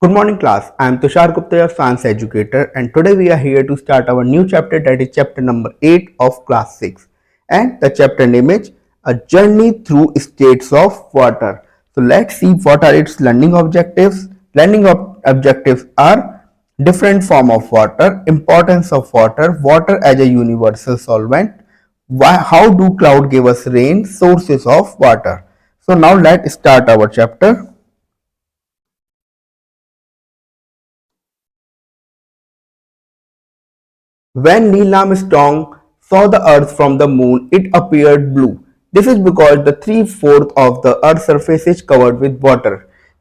Good morning class, I am Tushar Gupta, your science educator, and today we are here to start our new chapter, that is chapter number 8 of class 6, and the chapter name is A Journey Through States of Water. So let's see what are its learning objectives. Objectives are different form of water, importance of water, water as a universal solvent, how do cloud give us rain, sources of water. So now let's start our chapter. When Neil Armstrong saw the Earth from the moon, it appeared blue. This is because the 3/4 of the Earth's surface is covered with water.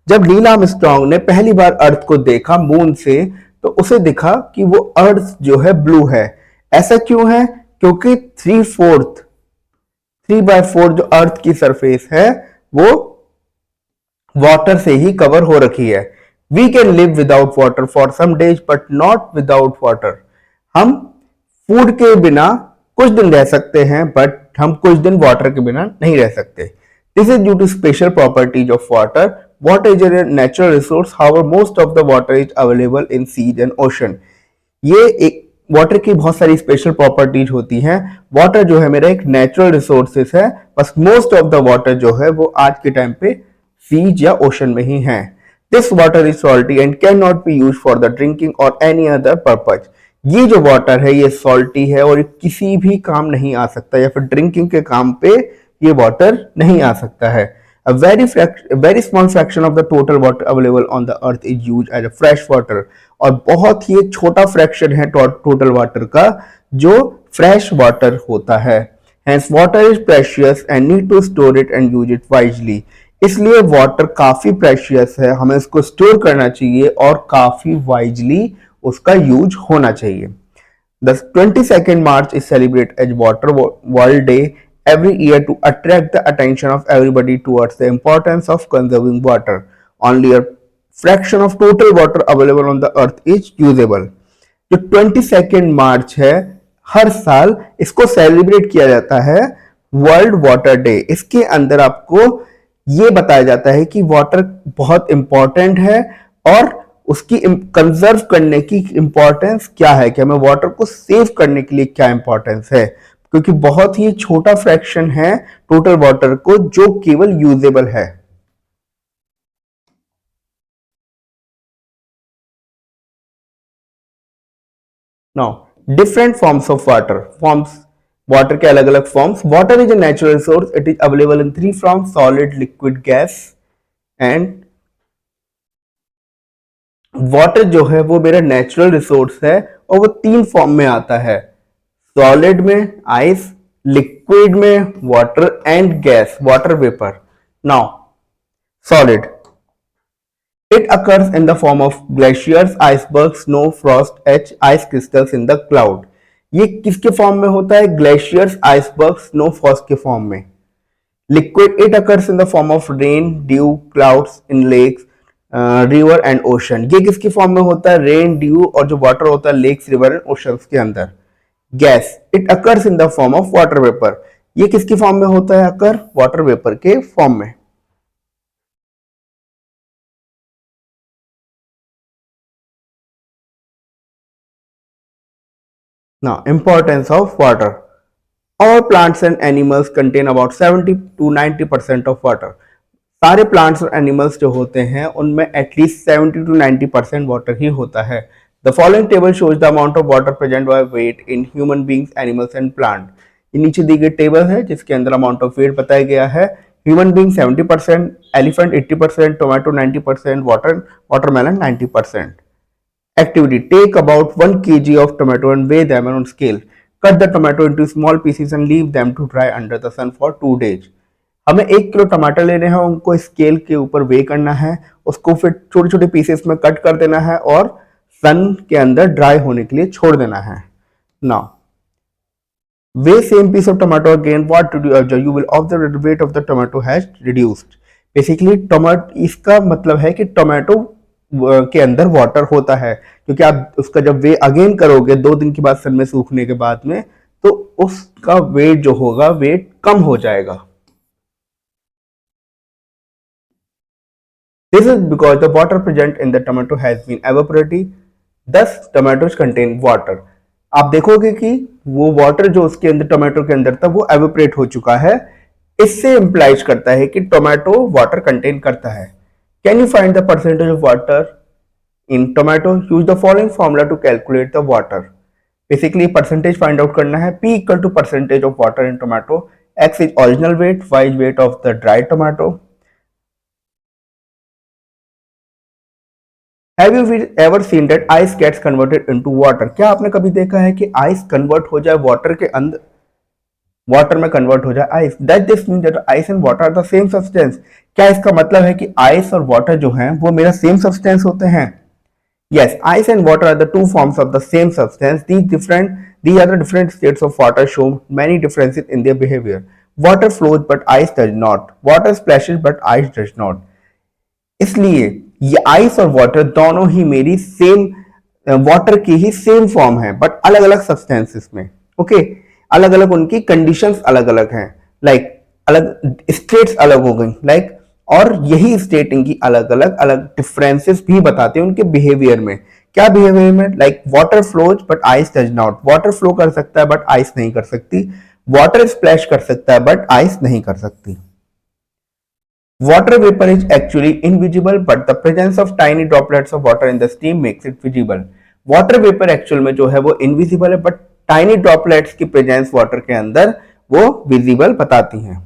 जब Neil Armstrong ने पहली बार अर्थ को देखा moon से, तो उसे दिखा कि वो अर्थ जो है ब्लू है। ऐसा क्यों है? क्योंकि 3/4 जो अर्थ की सरफेस है वो वाटर से ही कवर हो रखी है। We can live without water for some days but not without water. हम फूड के बिना कुछ दिन रह सकते हैं, बट हम कुछ दिन वाटर के बिना नहीं रह सकते। This is due to special properties of water. Water is a natural resource, however most of the water is available in seas and ocean. ये एक वाटर की बहुत सारी स्पेशल प्रॉपर्टीज होती हैं। वाटर जो है मेरा एक नेचुरल रिसोर्सेस है, बस मोस्ट ऑफ द वाटर जो है वो आज के टाइम पे सीज या ओशन में ही है। This water is salty and can not be use for the drinking और एनी अदर पर्पज। ये जो वाटर है ये सॉल्टी है और किसी भी काम नहीं आ सकता, या फिर ड्रिंकिंग के काम पे ये वाटर नहीं आ सकता है। A very small fraction of the total water available on the earth is used as a fresh water। और बहुत ही एक छोटा फ्रैक्शन है टोटल वाटर का जो फ्रेश वाटर होता है। Hence water is precious and need to store it and use it wisely। इसलिए वाटर काफी प्रेशियस है, हमें इसको स्टोर करना चाहिए और काफी वाइजली उसका यूज होना चाहिए। The 22nd March is celebrated as Water World Day every year to attract the attention of everybody towards the importance of conserving water. Only a fraction of total water available on the earth is usable। जो 22nd मार्च है, हर साल इसको celebrate किया जाता है world water day. इसके अंदर आपको ये बताया जाता है कि वाटर बहुत इंपॉर्टेंट है और उसकी कंजर्व करने की इंपॉर्टेंस क्या है, कि हमें वाटर को सेव करने के लिए क्या इंपॉर्टेंस है, क्योंकि बहुत ही छोटा फ्रैक्शन है टोटल वाटर को जो केवल यूजेबल है। Now different forms of water. Water के अलग अलग forms. Water is a natural resource, it is available in 3 forms, solid, liquid, gas. And water जो है वो मेरा नेचुरल रिसोर्स है और वो 3 फॉर्म में आता है, सॉलिड में आइस, लिक्विड में water, and gas water vapour. Now solid, it occurs in the form of glaciers, icebergs, snow, frost, ice crystals in the cloud। ये किसके फॉर्म में होता है? ग्लेशियर्स, आइसबर्ग, स्नो, फ्रॉस्ट के फॉर्म में। Liquid, it occurs in the form of rain, dew, clouds in lakes, river and ocean. ये किसके form में होता है? रेन, ड्यू और जो वाटर होता है लेक्स, रिवर एंड ओशन के अंदर। Gas, it occurs in the form of water vapour. ये किसके फॉर्म में होता है? अकर वाटर वेपर के फॉर्म में। Now, importance of water. All plants and animals contain about 70 to 90% of water। सारे प्लांट्स और एनिमल्स जो होते हैं उनमें एटलीस्ट 70 to 90% वाटर ही होता है। The following table shows the amount of water present by weight in human beings, animals and plant. ये नीचे दी गई टेबल है जिसके अंदर अमाउंट ऑफ वेट बताया गया है। Human being 70%, elephant 80%, tomato 90%, watermelon 90%। Activity: take about 1 kg of tomato and weigh them on scale। Cut the tomato into small pieces and leave them to dry under the sun for 2 days। हमें 1 kilo टमाटर लेने हैं, उनको scale के ऊपर वे करना है, उसको फिर छोटे छोटे पीसेस में कट कर देना है और सन के अंदर ड्राई होने के लिए छोड़ देना है। Now weigh same piece of tomato again, what did you observe? You will observe the weight of the tomato has reduced। Basically tomato, इसका मतलब है कि टोमेटो के अंदर वाटर होता है, क्योंकि आप उसका जब वे अगेन करोगे 2 दिन के बाद सन में सूखने के बाद में, तो उसका वेट जो होगा वेट कम हो जाएगा। This is because the water present in the tomato has been evaporated, thus tomatoes contain water. आप देखोगे कि वो वाटर जो उसके अंदर टोमेटो के अंदर था वो एवेपोरेट हो चुका है. इससे इंप्लाइज करता है कि टोमेटो वाटर कंटेन करता है. Can you find the percentage of water in tomato? Use the following formula to calculate the water. Basically percentage find out करना है. P equal to percentage of water in tomato. X is original weight, Y is weight of the dry tomato. Have you ever seen that ice gets converted into water? क्या आपने कभी देखा है कि ice convert हो जाए water के अंदर, वाटर में कन्वर्ट हो जाए ice? Does this mean that ice and water are the same substance? क्या इसका मतलब है कि आइस और वाटर जो हैं वो मेरा सेम सब्सटेंस होते हैं? Yes, ice and water are the two forms of the same substance. These are the different states of water show many differences in their behavior. Water flows but ice does not. Water splashes but ice does not. इसलिए ये ice और water दोनों ही मेरी same water की ही same form है, but अलग अलग substances में. ओके, अलग अलग उनकी कंडीशंस अलग अलग हैं. लाइक अलग स्टेट्स अलग हो गई. लाइक और यही स्टेट इनकी अलग अलग अलग डिफरेंसेस भी बताते हैं उनके बिहेवियर में. क्या बिहेवियर में? Like water flows but ice does not. Water flow कर सकता है बट आइस नहीं कर सकती. वाटर स्प्लैश कर सकता है बट आइस नहीं कर सकती. Water vapor is actually invisible, but the presence of tiny droplets of water in the steam makes it visible. Water vapor actual में जो है वो invisible है, but tiny droplets की presence water के अंदर वो visible बताती हैं.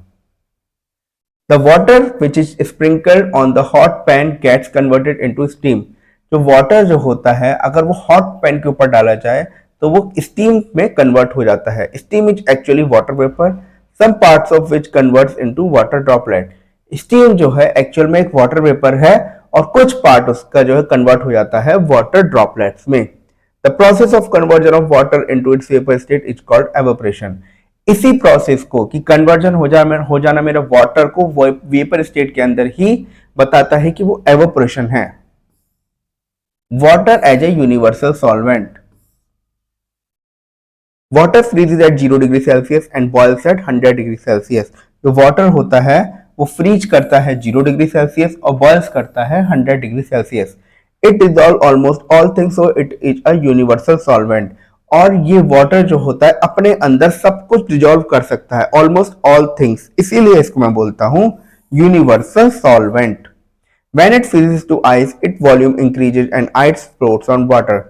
The water which is sprinkled on the hot pan gets converted into steam. जो water जो होता है अगर वो hot pan के ऊपर डाला जाए तो वो steam में convert हो जाता है. Steam is actually water vapor, some parts of which converts into water droplet. Steam जो है एक्चुअल में एक वाटर वेपर है और कुछ पार्ट उसका जो है कन्वर्ट हो जाता है वाटर ड्रॉपलेट्स में. The process of conversion of water into its vapour state is called evaporation. इसी प्रोसेस को कि कन्वर्जन हो जाना मेरा वाटर को वेपर स्टेट के अंदर ही बताता है कि वो एवापोरेशन है. Water as a universal solvent. Water freezes at 0 degree Celsius and boils at 100 degree Celsius. जो वाटर होता है वो फ्रीज करता है 0 डिग्री सेल्सियस और बॉइल्स करता है 100 degree Celsius. It dissolve almost all things, so it is a universal solvent. और ये वाटर जो होता है अपने अंदर सब कुछ डिजॉल्व कर सकता है, ऑलमोस्ट ऑल थिंग्स. इसीलिए इसको मैं बोलता हूं universal solvent. When it freezes to ice it volume increases and ice floats on water.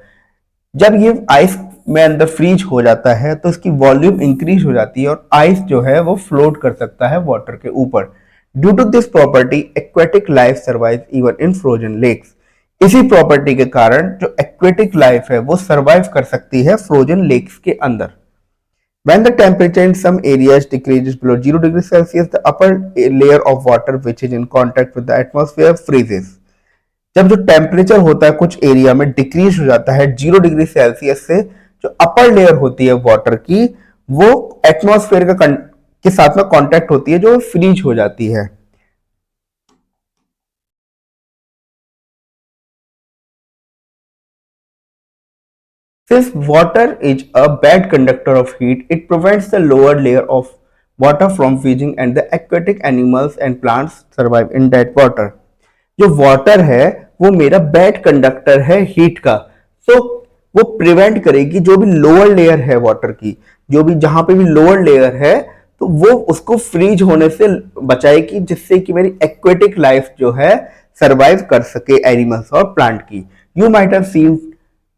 जब ये आइस में अंदर फ्रीज हो जाता है तो इसकी वॉल्यूम इंक्रीज हो जाती है और आइस जो है वो फ्लोट कर सकता है वाटर के ऊपर. Due to this property aquatic life survive even in frozen lakes. इसी प्रॉपर्टी के कारण जो एक्वेटिक लाइफ है वो सर्वाइव कर सकती है फ्रोजन लेक्स के अंदर. When the temperature in some areas decreases below 0 degrees Celsius, the upper layer of water which is in contact with the atmosphere freezes. जब जो टेम्परेचर होता है कुछ एरिया में डिक्रीज हो जाता है 0 डिग्री सेल्सियस से, जो अपर लेयर होती है वाटर की वो एटमॉस्फेयर के साथ में कांटेक्ट होती है जो फ्रीज हो जाती है. Since water is a bad conductor of heat, it prevents the lower layer of water from freezing and the aquatic animals and plants survive in that water. जो वाटर है वो मेरा बैड कंडक्टर है heat का, सो वो prevent करेगी जो भी लोअर लेयर है वाटर की, जो भी जहां पे भी लोअर लेयर है तो वो उसको फ्रीज होने से बचाएगी, जिससे कि मेरी एक्वेटिक लाइफ जो है सरवाइव कर सके एनिमल्स और प्लांट की. You might have seen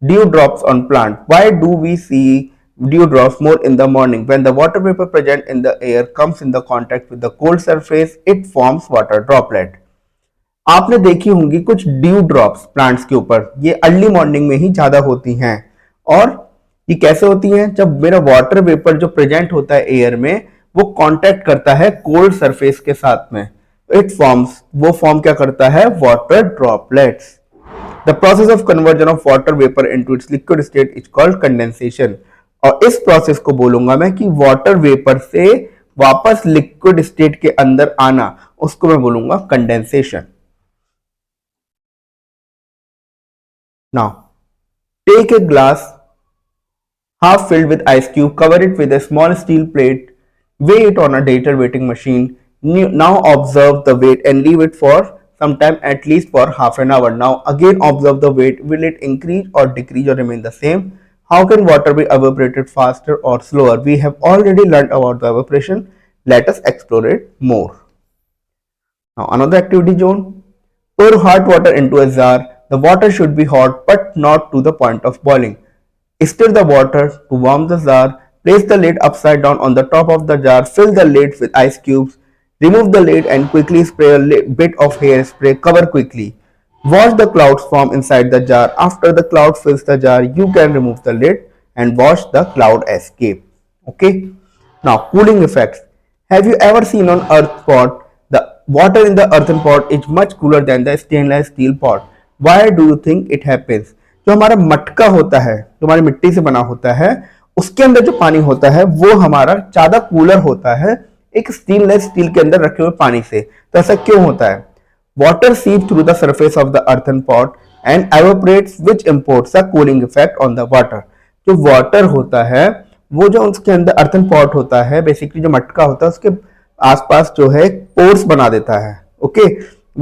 dewdrops on plant. Why do we see dewdrops more in the morning? When the water vapor present in the air comes in the contact with the cold surface, it forms water droplet. आपने देखी होंगी कुछ due drops plants के ऊपर, ये early morning में ही ज्यादा होती हैं. और ये कैसे होती हैं? जब मेरा वाटर वेपर जो प्रेजेंट होता है एयर में वो कांटेक्ट करता है कोल्ड सरफेस के साथ में, इट फॉर्म्स, वो फॉर्म क्या करता है? Water droplets. The process of conversion of water vapor into its liquid state is called condensation. और इस प्रोसेस को बोलूंगा मैं कि वाटर वेपर से वापस लिक्विड स्टेट के अंदर आना, उसको मैं बोलूंगा condensation. Now, take a glass half filled with ice cube, cover it with a small steel plate, weigh it on a digital weighting machine. Now observe the weight and leave it for sometime at least for half an hour. Now again observe the weight. Will it increase or decrease or remain the same? How can water be evaporated faster or slower? We have already learned about the evaporation. Let us explore it more. Now another activity zone. Pour hot water into a jar. The water should be hot but not to the point of boiling. Stir the water to warm the jar. Place the lid upside down on the top of the jar. Fill the lid with ice cubes. Remove the lid and quickly spray a bit of hairspray. Cover quickly. Watch the clouds form inside the jar. After the cloud fills the jar, you can remove the lid and watch the cloud escape. Okay. Now, cooling effects. Have you ever seen on earth pot? The water in the earthen pot is much cooler than the stainless steel pot. Why do you think it happens? जो हमारा मटका होता है, जो हमारी मिट्टी से बना होता है, उसके अंदर जो पानी होता है वो हमारा ज्यादा कूलर होता है एक स्टेनलेस स्टील के अंदर रखे हुए पानी से. तो ऐसा क्यों होता है? Water seeps through the surface of the earthen pot and evaporates, which imparts a cooling effect on the water. जो वाटर होता है वो जो उसके अंदर अर्थन पॉट होता है, बेसिकली जो मटका होता है उसके आसपास जो है पोर्स बना देता है. ओके,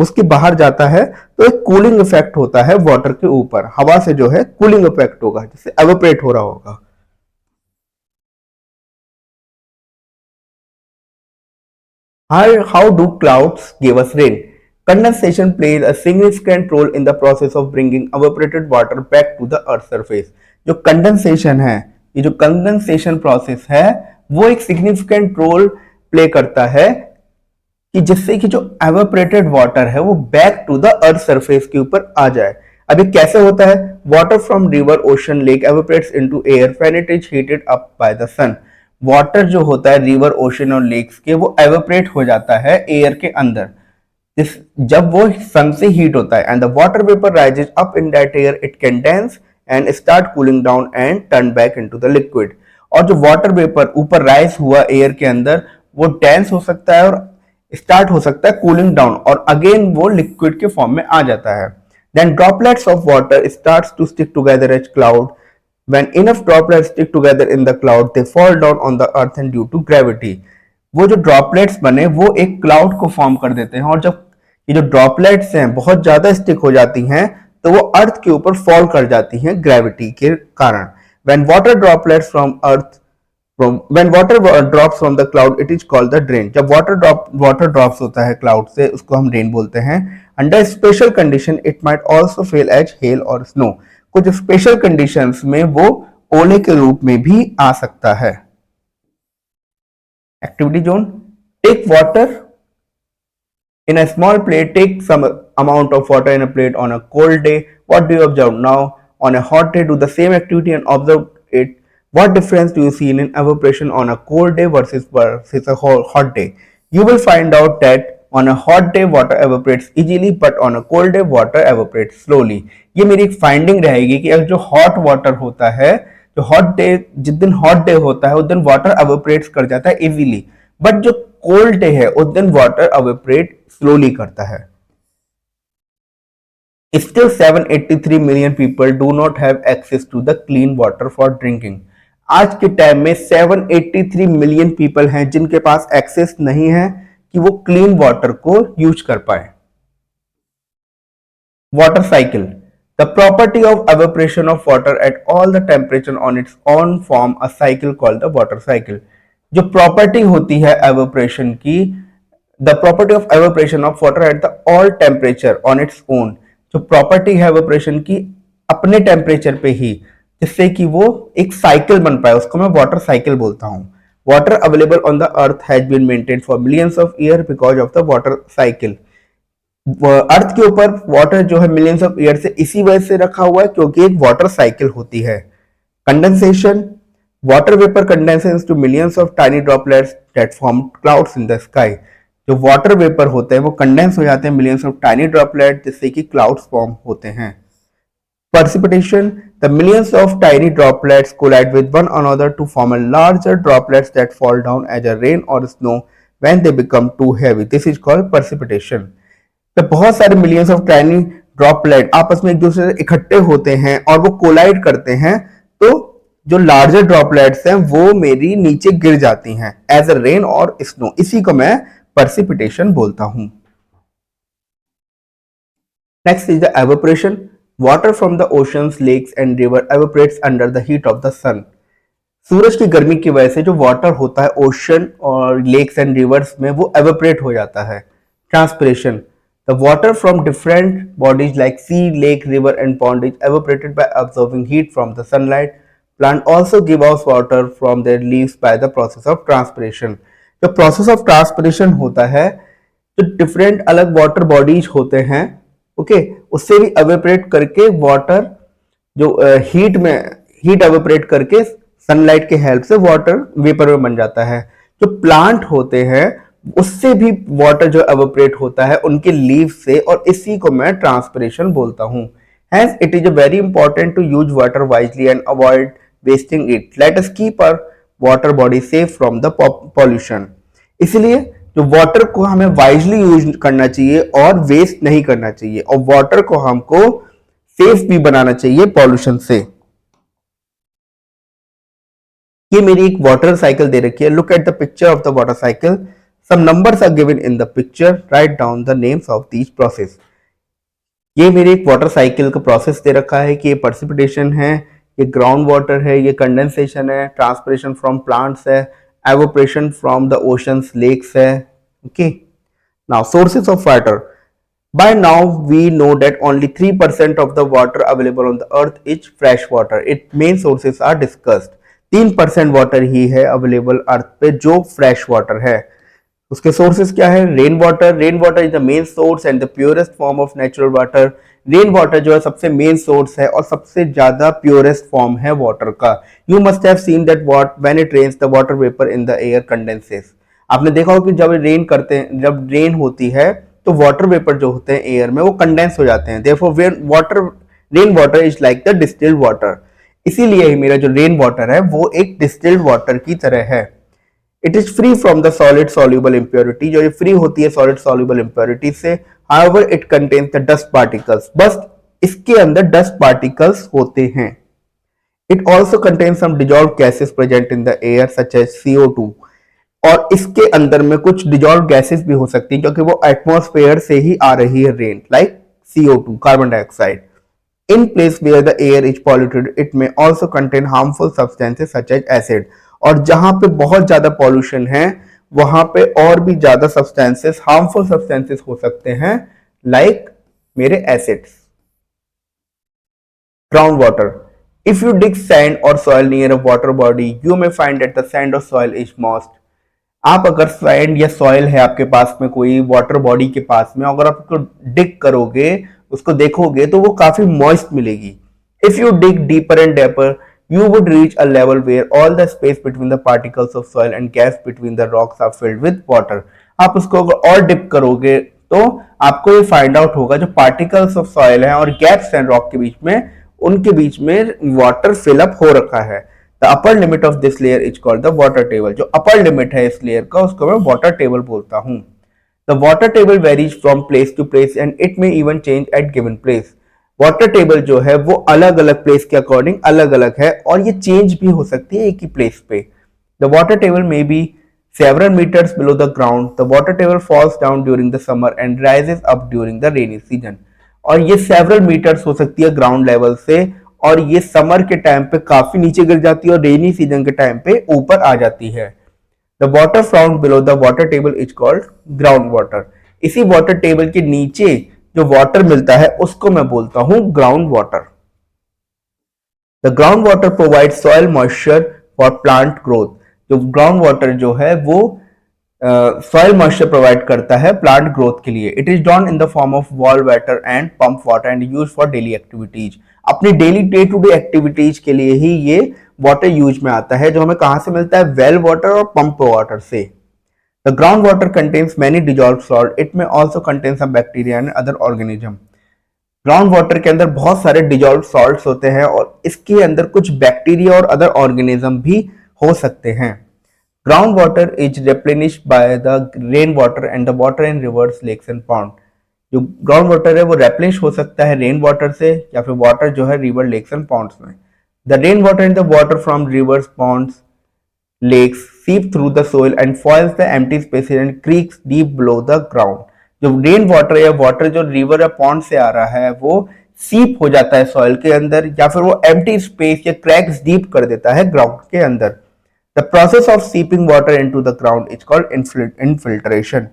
उसके बाहर जाता है तो एक कूलिंग इफेक्ट होता है वाटर के ऊपर. हवा से जो है कूलिंग इफेक्ट होगा जिससे एवेपोरेट हो रहा होगा. How do clouds give us rain? Condensation plays a significant role in the process of bringing evaporated water back to the earth surface. जो कंडेंसेशन है, ये जो कंडेंसेशन प्रोसेस है वो एक सिग्निफिकेंट रोल प्ले करता है कि जिससे कि जो एवेपोरेटेड वाटर है वो back to the earth surface के ऊपर आ जाए. अभी कैसे होता है? Water from river, ocean, lake evaporates into air when it is heated up by the sun. Water जो होता है रिवर, ओशन और लेक्स के वो एवेपोरेट हो जाता है एयर के अंदर जब वो सन से हीट होता है. And the water vapour rises up in that air, it condense and start cooling down and turn back into the liquid. और जो वाटर वेपर ऊपर राइज हुआ एयर के अंदर वो डेंस हो सकता है और स्टार्ट हो सकता है कूलिंग डाउन और अगेन वो लिक्विड के फॉर्म में आ जाता है. Then droplets of water starts to stick together as cloud. When enough droplets stick together in the cloud, they fall down on the earth and due to gravity. वो जो droplets बने वो एक क्लाउड को फॉर्म कर देते हैं और जब ये जो ड्रॉपलेट्स हैं बहुत ज्यादा स्टिक हो जाती हैं तो वो अर्थ के ऊपर फॉल कर जाती हैं ग्रेविटी के कारण. When water droplets from earth when water drops from the cloud, it is called the rain. जब water drops होता है क्लाउड से उसको हम रेन बोलते हैं. Under special condition, it might also fall as hail or snow. कुछ special conditions में वो ओले के रूप में भी आ सकता है. Activity zone. Take water in a small plate. Take some amount of water in a plate on a cold day. What do you observe now on a hot day? Do the same activity and observe it. What difference do you see in evaporation on a cold day versus a hot day? You will find out that on a hot day water evaporates easily but on a cold day water evaporates slowly. ये मेरी एक finding रहेगी कि अगर जो hot water होता है, जो हॉट डे जिस दिन हॉट डे होता है उस दिन वाटर एवेपोरेट्स कर जाता है इजीली, बट जो कोल्ड डे है उस दिन वाटर एवेपोरेट स्लोली करता है. Still 783 million people do not have access to the clean water for drinking. आज के टाइम में 783 मिलियन पीपल हैं जिनके पास एक्सेस नहीं है कि वो क्लीन वाटर को यूज कर पाए. Water cycle. The property of evaporation of water at all the temperature on its own form a cycle called the water cycle. जो प्रॉपर्टी होती है एवेपोरेशन की, the property of evaporation of water at the all temperature on its own. जो property है evaporation की अपने temperature पे ही, जिससे कि वो एक साइकिल बन पाए, उसको मैं वाटर साइकिल बोलता हूं. Water available on the earth has been maintained for millions of year because of the water cycle. Earth के ऊपर वाटर जो है मिलियंस ऑफ ईयर से इसी वजह से रखा हुआ है क्योंकि एक वाटर साइकिल होती है. Condensation. Water vapour condenses to millions of tiny droplets that form clouds in the sky. जो वाटर वेपर होते हैं वो कंडेंस हो जाते हैं मिलियंस ऑफ टाइनी ड्रॉपलेट जिससे कि क्लाउड्स फॉर्म होते हैं. Precipitation. The millions of tiny droplets collide with one another to form a larger droplets that fall down as a rain or snow when they become too heavy. This is called precipitation. तो बहुत सारे millions of tiny droplet आपस में एक दूसरे से इकट्ठे होते हैं और वो कोलाइड करते हैं तो जो लार्जर ड्रॉपलेट्स हैं वो मेरी नीचे गिर जाती हैं एज अ रेन और स्नो. इसी को मैं precipitation बोलता हूं. Next is the evaporation. Water from the oceans, lakes and river evaporates under the heat of the sun. सूरज की गर्मी की वजह से जो वाटर होता है ओशन और लेक्स एंड रिवर्स में वो एवेपोरेट हो जाता है. Transpiration. The water from different bodies like sea, lake, river and pond is evaporated by absorbing heat from the sunlight. Plant also give out water from their leaves by the process of transpiration. जो process of transpiration होता है, जो different अलग water bodies होते हैं, okay, उससे भी evaporate करके वाटर जो हीट एवेपोरेट करके सनलाइट के हेल्प से वाटर वेपर में बन जाता है. जो प्लांट होते हैं उससे भी वाटर जो एवेपोरेट होता है उनके लीव से, और इसी को मैं ट्रांसपिरेशन बोलता हूं. Hence, it is very important to use water wisely and avoid wasting it. Let us keep our water body safe from the pollution. इसलिए जो वाटर को हमें वाइजली यूज करना चाहिए और वेस्ट नहीं करना चाहिए, और वाटर को हमको सेफ भी बनाना चाहिए पॉल्यूशन से. ये मेरी एक वाटर साइकिल दे रखी है. Look at the picture of the water cycle. Some numbers are given in the picture. Write down the names of these process. ये मेरी एक वाटर साइकिल का प्रोसेस दे रखा है कि ये पर्सिपिटेशन है, ये ग्राउंड वाटर है, ये कंडेंसेशन है, ट्रांसपिरेशन फ्रॉम प्लांट्स है, evaporation from the oceans, lakes है. Okay, now sources of water. By now we know that only 3% of the water available on the earth is fresh water. Its main sources are discussed. 3% water ही है available अर्थ पे जो fresh water है. उसके sources क्या है? Rain water. Rain water is the main source and the purest form of natural water. Rain water जो है सबसे मेन सोर्स है और सबसे ज्यादा प्योरेस्ट फॉर्म है वाटर का. You must have seen that when it rains the water vapour in the air condenses. आपने देखा होगा कि जब रेन करते हैं, जब रेन होती है तो वाटर वेपर जो होते हैं एयर में वो कंडेंस हो जाते हैं. Therefore rain water is like the distilled water. इसीलिए ही मेरा जो रेन वाटर है वो एक डिस्टिल्ड वाटर की तरह है. It is free from the solid soluble impurity. जो ये फ्री होती है सॉलिड सॉल्युबल इम्प्योरिटी से. However it contains the dust particles. बस इसके अंदर डस्ट पार्टिकल्स होते हैं. It also contains some dissolve gases present in the air such as CO2. और इसके अंदर में कुछ डिजॉल्व गैसेस भी हो सकती हैं क्योंकि वो एटमॉस्फेयर से ही आ रही है rain, like CO2, carbon dioxide. In place where the air is polluted, it may also contain harmful substances such as acid. और जहां पे बहुत ज्यादा पॉल्यूशन है वहां पे और भी ज्यादा सब्सटेंसेस, हार्मफुल सब्सटेंसेस हो सकते हैं, लाइक मेरे acids. Ground water. If you dig sand or soil near a water body, you may find that the sand or soil is moist. आप अगर सैंड या सॉइल है आपके पास में कोई वाटर बॉडी के पास में, अगर आप उसको डिग करोगे, उसको देखोगे तो वो काफी मॉइस्ट मिलेगी. If you dig deeper and डेपर you would reach a level where all the space between the particles of soil and gas between the rocks are filled with water. आप उसको अगर और डिप करोगे तो आपको ये फाइंड आउट होगा जो पार्टिकल्स ऑफ सॉइल है और गैप्स एंड रॉक के बीच में, उनके बीच में वाटर फिलअप हो रखा है. The upper limit of this layer is called the water table. जो अपर लिमिट है इस लेयर का उसको मैं वाटर टेबल बोलता हूं. The water table varies from place to place and it may even change at given place. Water table जो है वो अलग अलग प्लेस के अकॉर्डिंग अलग अलग है और ये चेंज भी हो सकती है एक ही प्लेस पे. The water table may be several meters below the ground. The water table falls down during the summer and rises up during the rainy season. और ये several meters हो सकती है ग्राउंड लेवल से, और ये समर के टाइम पे काफी नीचे गिर जाती है और रेनी सीजन के टाइम पे ऊपर आ जाती है. The water found below the water table is called ground water. इसी वाटर टेबल के नीचे जो वाटर मिलता है उसको मैं बोलता हूं ground water. The ground water provide soil moisture for plant growth. जो ग्राउंड वाटर जो है वो सॉइल मॉइस्चर प्रोवाइड करता है प्लांट ग्रोथ के लिए. It is down in the form of wall water and pump water and use for daily activities. अपनी daily day to day activities के लिए ही ये वाटर यूज में आता है, जो हमें कहां से मिलता है? वेल वाटर और पंप वाटर से. The groundwater contains many dissolved salt. It may also contain some bacteria and other organism. Ground water के अंदर बहुत सारे डिजॉल्व सॉल्ट्स होते हैं और इसके अंदर कुछ बैक्टीरिया और अदर ऑर्गेनिज्म भी हो सकते हैं. Ground water is replenished by the rain water and the water in rivers, lakes and pond. जो ग्राउंड वाटर है वो रेप्लेनिश हो सकता है रेन वाटर से या फिर वाटर जो है रिवर, लेक्स एंड पॉन्ड्स में. The rain water in the water from rivers, ponds, lakes seep through the soil and fills the empty spaces and creeks deep below the ground. जो rain water या water जो river या pond से आ रहा है वो सीप हो जाता है सॉइल के अंदर, या फिर वो एम्प्टी स्पेस या क्रैक्स डीप कर देता है ग्राउंड के अंदर। The process of seeping water into the ground is called infiltration.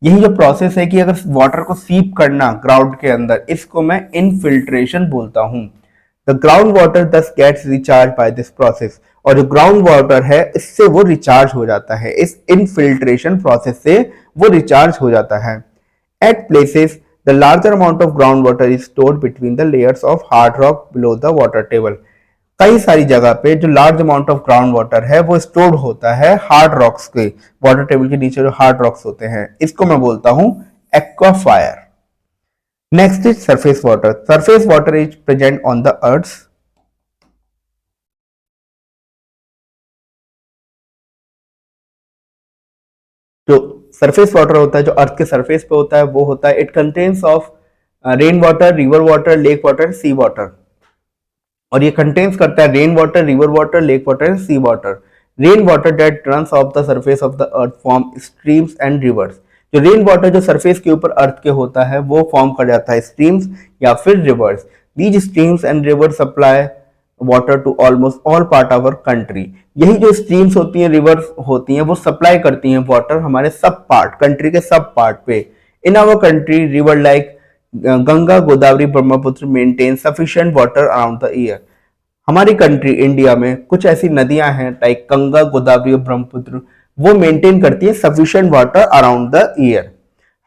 यही जो प्रोसेस है कि अगर वाटर को सीप करना ग्राउंड के अंदर, इसको मैं इनफिल्ट्रेशन बोलता हूं। The ground water thus gets recharge by this process, और जो ग्राउंड वाटर है इससे वो रिचार्ज हो जाता है, इस इनफिल्ट्रेशन प्रोसेस से वो रिचार्ज हो जाता है। At places the larger amount of ground water is stored between the layers of hard rock below the water table. कई सारी जगह पे जो large amount of ground water है वो स्टोर्ड होता है हार्ड रॉक्स के, वाटर टेबल के नीचे जो हार्ड रॉक्स होते हैं, इसको मैं बोलता हूं aquifer. Next is surface water. Surface water is present on the अर्थ। जो सरफेस वाटर होता है जो अर्थ के सरफेस पे होता है वो होता है, it contains of rain water, river water, lake water, sea water. और ये कंटेन्स करता है rain water, river water, lake water and sea water. Rain water that runs off the surface of the earth form streams and rivers. जो rain water जो surface के ऊपर अर्थ के होता है वो फॉर्म कर जाता है स्ट्रीम्स या फिर rivers. These streams and rivers supply water to almost all part of our country. यही जो स्ट्रीम्स होती हैं, रिवर्स होती हैं, वो सप्लाई करती हैं वाटर हमारे सब पार्ट, कंट्री के सब पार्ट पे। In our country river like Ganga, Godavari, Brahmaputra maintain sufficient water around the year. हमारी कंट्री इंडिया में कुछ ऐसी नदियां हैं लाइक गंगा, गोदावरी और ब्रह्मपुत्र, वो मेंटेन करती है sufficient water around the year.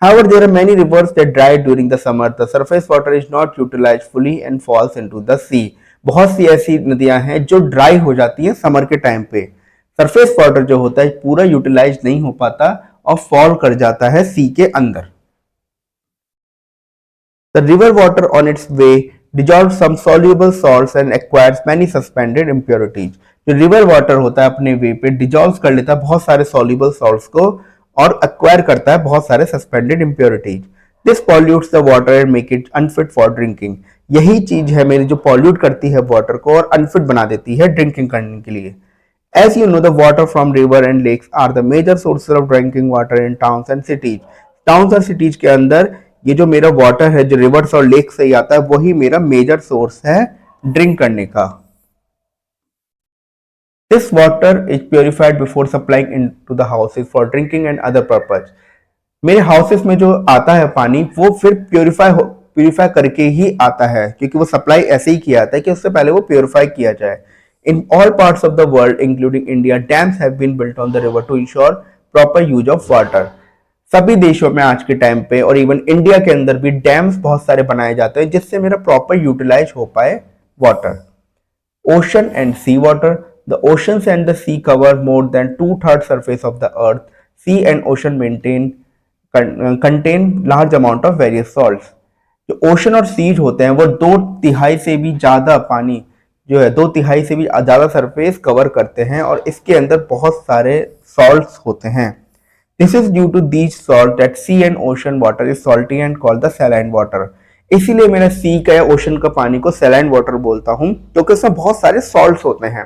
However, there are many rivers that dry during the summer. The surface water is not utilized fully and falls into the sea. बहुत सी ऐसी नदियां हैं जो ड्राई हो जाती हैं समर के टाइम पे। सरफेस वाटर जो होता है पूरा यूटिलाइज नहीं हो पाता और फॉल कर जाता है सी के अंदर। The river water on its way dissolves some soluble salts and acquires many suspended impurities. जो रिवर वाटर होता है अपने वे पे डिजॉल्व कर लेता है बहुत सारे soluble salts को और acquire करता है बहुत सारे suspended impurities. This pollutes the water and make it unfit for drinking. यही चीज है मेरी जो pollute करती है water को और unfit बना देती है drinking करने के लिए। As you know, the water from river and lakes are the major sources of drinking water in towns and cities. Towns और cities के अंदर ये जो मेरा वाटर है जो रिवर्स और लेक से ही आता है वही मेरा मेजर सोर्स है ड्रिंक करने का। This water is purified before supplying into the houses for drinking and other purpose. मेरे हाउसेस में जो आता है पानी वो फिर प्योरीफाई करके ही आता है, क्योंकि वो सप्लाई ऐसे ही किया जाता है कि उससे पहले वो प्योरीफाई किया जाए। In all parts of the world including India, dams have been built on the river to ensure proper use of water. सभी देशों में आज के टाइम पे और इवन इंडिया के अंदर भी डैम्स बहुत सारे बनाए जाते हैं जिससे मेरा प्रॉपर यूटिलाइज हो पाए water. Ocean and sea water. The oceans and the sea cover more than 2/3 surface of the earth. Sea and ocean contain large amount of various salts. जो ओशन और सीज होते हैं वो 2/3 से भी ज्यादा पानी जो है 2/3 से भी ज्यादा सरफेस कवर करते हैं और इसके अंदर बहुत सारे सॉल्ट्स होते हैं। This is due to these salt that sea and ocean water is salty and called the saline water. इसीलिए मेरा सी का या ओशन का पानी को saline water बोलता हूँ क्योंकि उसमें बहुत सारे salts होते हैं।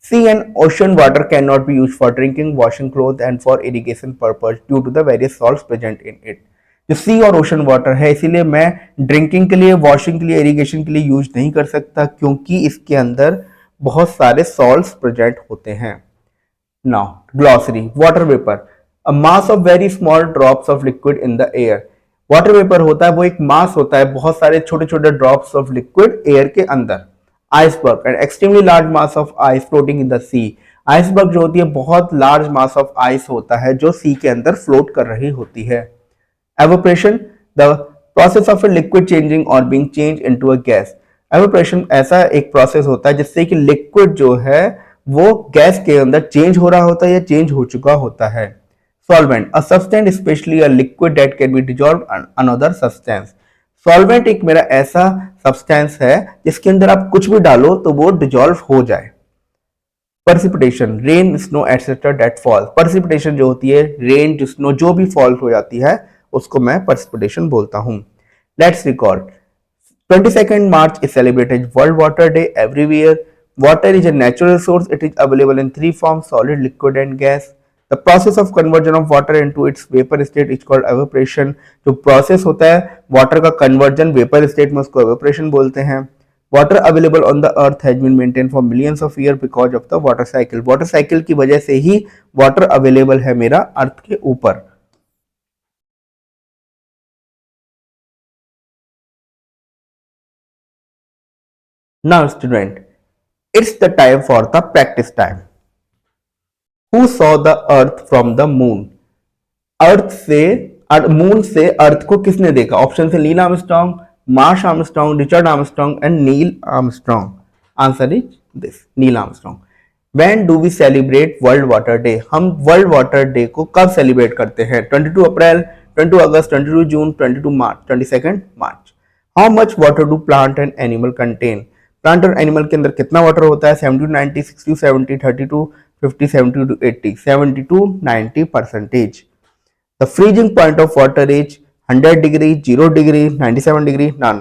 Sea and ocean water cannot be used for drinking, washing clothes and for irrigation purpose due to the various salts present in it. जो सी और ओशन वाटर है इसीलिए मैं ड्रिंकिंग के लिए, वॉशिंग के लिए, इरिगेशन के लिए यूज नहीं कर सकता क्योंकि इसके अंदर बहुत सारे सॉल्ट्स प्रेजेंट होते हैं। Now glossary. Water vapour, a mass of very small drops of liquid in the air. Water vapour होता है वो एक मास होता है बहुत सारे छोटे छोटे ड्रॉप्स ऑफ लिक्विड एयर के अंदर। Iceberg, an extremely large mass of ice floating in the sea. Iceberg जो होती है बहुत लार्ज मास ऑफ आइस होता है जो सी के अंदर फ्लोट कर रही होती है। Evaporation, the process of a liquid changing और being change into a gas. Evaporation ऐसा एक प्रोसेस होता है जिससे कि लिक्विड जो है वो गैस के अंदर चेंज हो रहा होता है या चेंज हो चुका होता है। Solvent, a substance especially a liquid that can be dissolved in another substance. Solvent एक मेरा ऐसा substance है जिसके अंदर आप कुछ भी डालो तो वो dissolve हो जाए। Precipitation, rain, snow, etc. that falls. Precipitation जो होती है rain, snow जो भी fall हो जाती है उसको मैं precipitation बोलता हूँ। Let's record. 22nd March is celebrated World Water Day everywhere. Water is a natural resource. It is available in three forms: solid, liquid, and gas. The process of conversion of water into its vapour state is called evaporation. जो process होता है water का conversion vapour state में, उसको evaporation बोलते हैं। Water available on the earth has been maintain for millions of year because of the water cycle. Water cycle की वजह से ही वाटर अवेलेबल है मेरा अर्थ के ऊपर। Now student, it's the time for the practice time. Who saw the earth from the moon? Earth से moon से earth को किसने देखा? ऑप्शन से Neil Armstrong, Marsh Armstrong, Richard Armstrong and Neil Armstrong. Answer is this, Neil Armstrong. When do we celebrate world water day? हम world water day को कब celebrate करते हैं? 22 April, 22 August, 22 June, 22 March, 22 March. How much water do plant and animal contain? Plant और animal के अंदर कितना water होता है? 70 to 90, 60 to 70, 30 to 50, 70 to 80, 70 to 90%. The freezing point of water is 100 degree, 0 degree, 97 degree, none.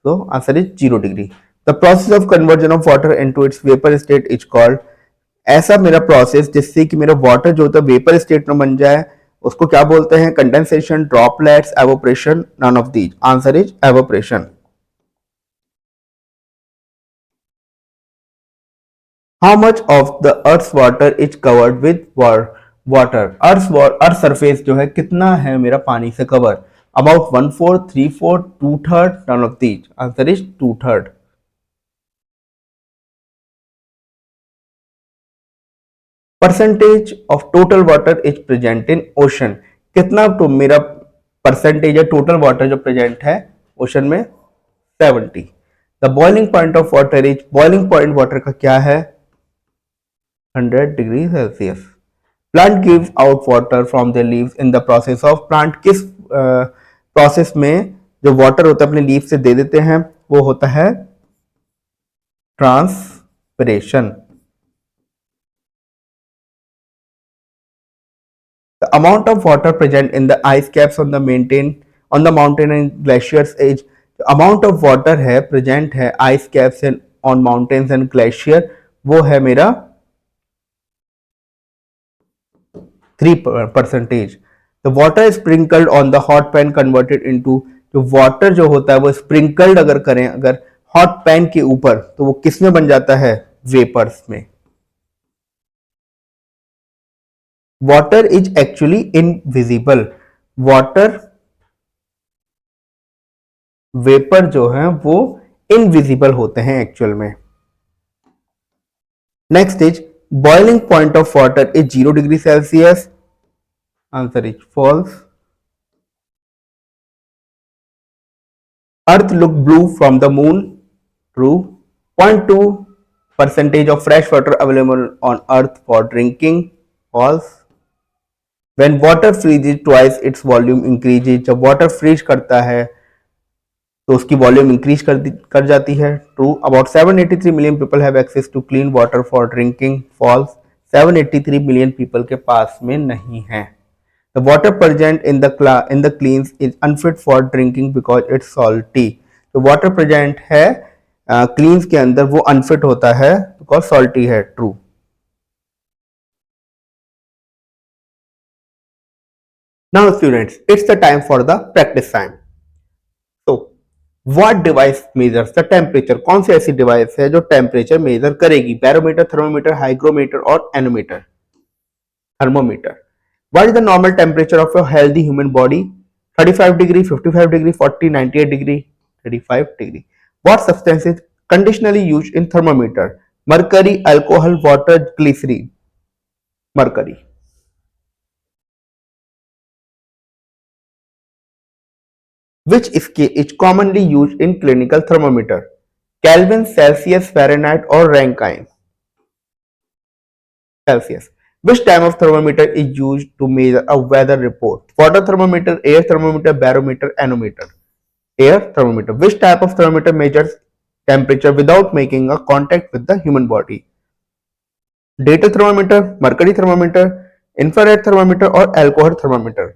So answer is 0 degree. The process of conversion of water into its vapor state is called, ऐसा मेरा process जिससे कि मेरा water जो होता है vapour state में बन जाए उसको क्या बोलते हैं? Condensation, droplets, evaporation, none of these. Answer is evaporation. How much of the Earth's water is covered with water? Earth surface जो है कितना है मेरा पानी से cover? About 1/4, 3/4, 2/3, none of these. Answer is 2/3. Percentage of total water is present in ocean. कितना तो मेरा परसेंटेज है टोटल वाटर जो प्रेजेंट है ओशन में? 70. The boiling point of water is, boiling point water का क्या है? 100 degree Celsius. Plant gives out water from their leaves in the process of, plant किस प्रोसेस में जो वाटर होता है अपने लीफ से दे देते हैं वो होता है transpiration. The amount of water present in the ice caps on the mountain and glaciers is, amount of water है प्रेजेंट है ice caps on mountains and glacier, वो है मेरा 3%. The water sprinkled on the hot pan converted into, जो water जो होता है वो स्प्रिंकल्ड अगर करें अगर हॉट पैन के ऊपर तो वो किस में बन जाता है? वेपर्स में। Water is actually invisible. Water vapour जो है वो इनविजिबल होते हैं एक्चुअल में। Next is boiling point of water is 0 degree Celsius. Answer is false. Earth look blue from the moon. True. 0.2% of fresh water available on earth for drinking. False. When water freezes twice its volume increases. जब water freeze करता है तो उसकी volume increase कर जाती है। True. About 783 million people have access to clean water for drinking. False. 783 million people के पास में नहीं है। The water present in the cleans is unfit for drinking because it's salty. तो वाटर प्रेजेंट है क्लीन्स के अंदर वो अनफिट होता है बिकॉज सॉल्टी है। True. Now students, it's the time for the practice time. तो What device measures the temperature? कौन सी ऐसी डिवाइस है जो टेम्परेचर मेजर करेगी? बैरोमीटर, थर्मोमीटर, हाइग्रोमीटर और nanometre? Thermometer. What is the normal temperature of a healthy human body? 35 degree, 55 degree, 40, 98 degree, 35 degree. What substance is conditionally used in thermometer? Mercury, alcohol, water, glycerin. Mercury. Which scale is commonly used in clinical thermometer? Kelvin, Celsius, Fahrenheit or Rankine? Celsius. Which type of thermometer is used to measure a weather report? Water thermometer, air thermometer, barometer, anemometer? Air thermometer. Which type of thermometer measures temperature without making a contact with the human body? Digital thermometer, mercury thermometer, infrared thermometer or alcohol thermometer?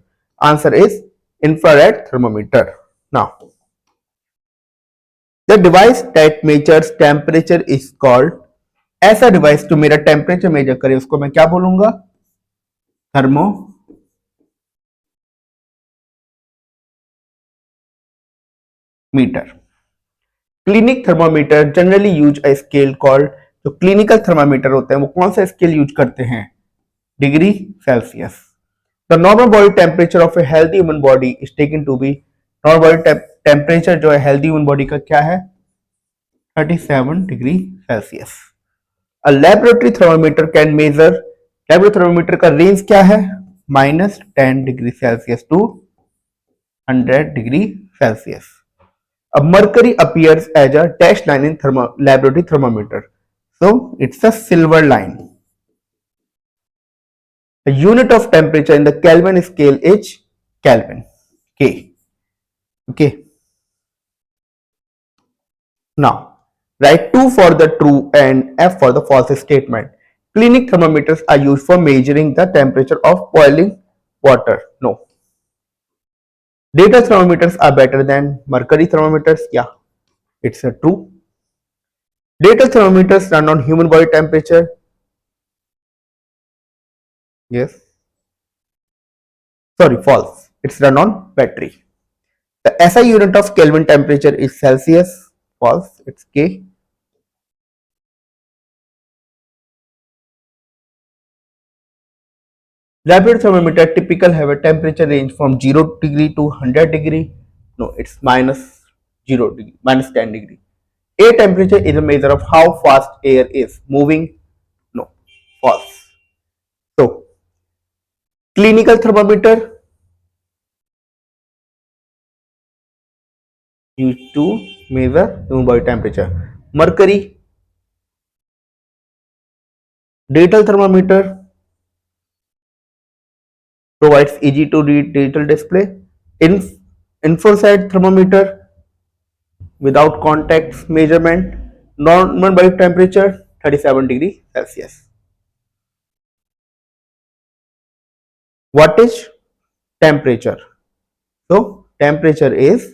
Answer is infrared thermometer. Now, the device that measures temperature is called, ऐसा device जो मेरा temperature measure करे उसको मैं क्या बोलूंगा? thermometer. Clinic thermometer generally use a scale called, जो clinical thermometer होते हैं वो कौन सा स्केल यूज करते हैं? Degree Celsius. The normal body temperature of a healthy human body is taken to be, normal body temperature जो है हेल्दी ह्यूमन बॉडी का क्या है? 37 degree Celsius. A laboratory thermometer can measure, laboratory thermometer का range क्या है? -10 degree Celsius to 100 degree Celsius. A mercury appears as a dashed line in laboratory thermometer. So it's a silver line. The unit of temperature in the Kelvin scale is Kelvin. K. Okay. Now, write 2 for the true and F for the false statement. Clinic thermometers are used for measuring the temperature of boiling water. No. Data thermometers are better than mercury thermometers. Yeah, it's a true. Data thermometers run on human body temperature. Yes. Sorry, false. It's run on battery. The SI unit of Kelvin temperature is Celsius. False. It's K. Laboratory thermometer typical have a temperature range from 0 degree to 100 degree. No, it's -0 degree, -10 degree. Air temperature is a measure of how fast air is moving. No, false. So, clinical thermometer used to measure human body temperature. Mercury, digital thermometer provides easy to read digital display. Infrared thermometer without contact measurement, normal body temperature 37 degree Celsius. What is temperature? So temperature is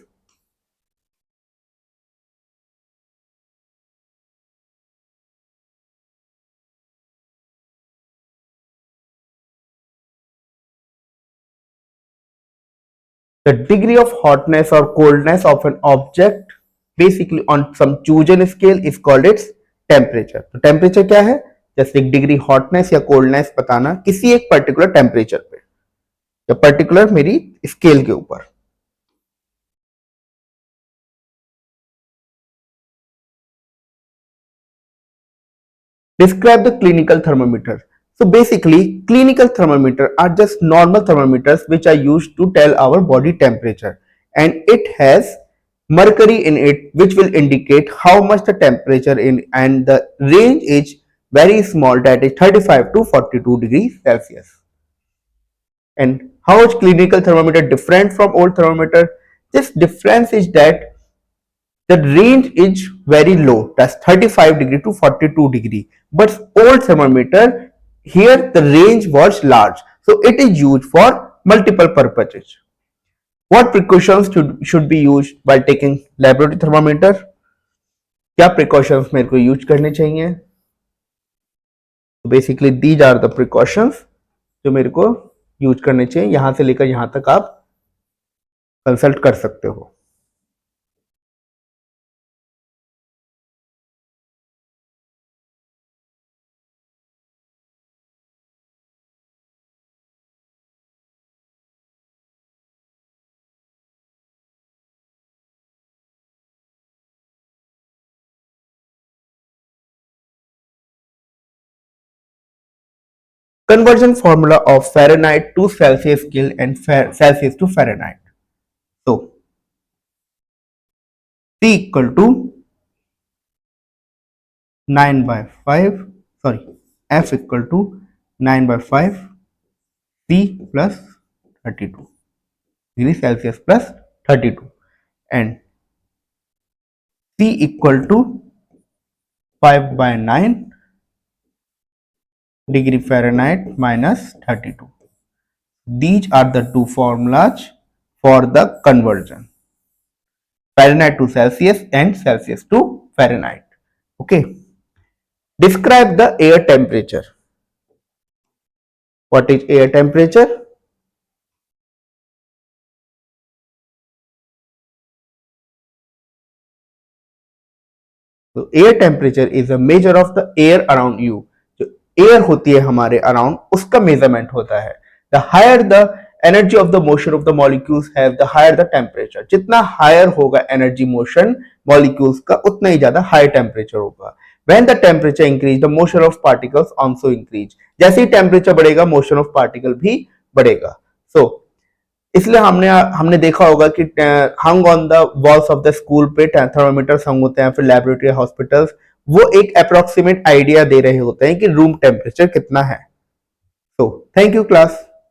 the degree of hotness or coldness of an object, basically on some chosen scale is called its temperature. तो temperature क्या है? जैसे एक degree hotness या coldness बताना किसी एक particular temperature पे या पर्टिकुलर मेरी स्केल के ऊपर. Describe the clinical thermometer. So basically, clinical thermometer are just normal thermometers which are used to tell our body temperature, and it has mercury in it which will indicate how much the temperature in, and the range is very small, that is 35 to 42 degrees Celsius. And how is clinical thermometer different from old thermometer? This difference is that the range is very low, that's 35 degree to 42 degree, but old thermometer here the range was large, so it is used for multiple purposes. What precautions should be used by taking laboratory thermometer? क्या precautions मेरे को use करने चाहिए? Basically these are the precautions जो मेरे को use करने चाहिए. यहां से लेकर यहां तक आप कंसल्ट कर सकते हो. Conversion formula of Fahrenheit to Celsius scale and Celsius to Fahrenheit. So C equal to 9 by 5, sorry, F equal to 9 by 5 C plus 32 degree Celsius plus 32, and C equal to 5 by 9 degree Fahrenheit minus 32. These are the two formulas for the conversion, Fahrenheit to Celsius and Celsius to Fahrenheit. Okay. Describe the air temperature. What is air temperature? तो air temperature is a measure of the air around you. जो air होती है हमारे around उसका measurement होता है. The higher the energy of the motion of the molecules have the higher the temperature. जितना higher होगा एनर्जी मोशन मॉलिक्यूल्स का उतना ही ज्यादा हाई टेम्परेचर होगा. When the temperature increase, the motion of particles also increase. जैसे ही temperature बढ़ेगा motion of particle भी बढ़ेगा. सो इसलिए हमने हमने देखा होगा कि हंग on the walls of the school पे थर्मोमीटर हंग होते हैं, फिर लेबोरेटरी हॉस्पिटल्स, वो एक अप्रोक्सीमेट आइडिया दे रहे होते हैं कि रूम टेम्परेचर कितना है. तो थैंक यू क्लास.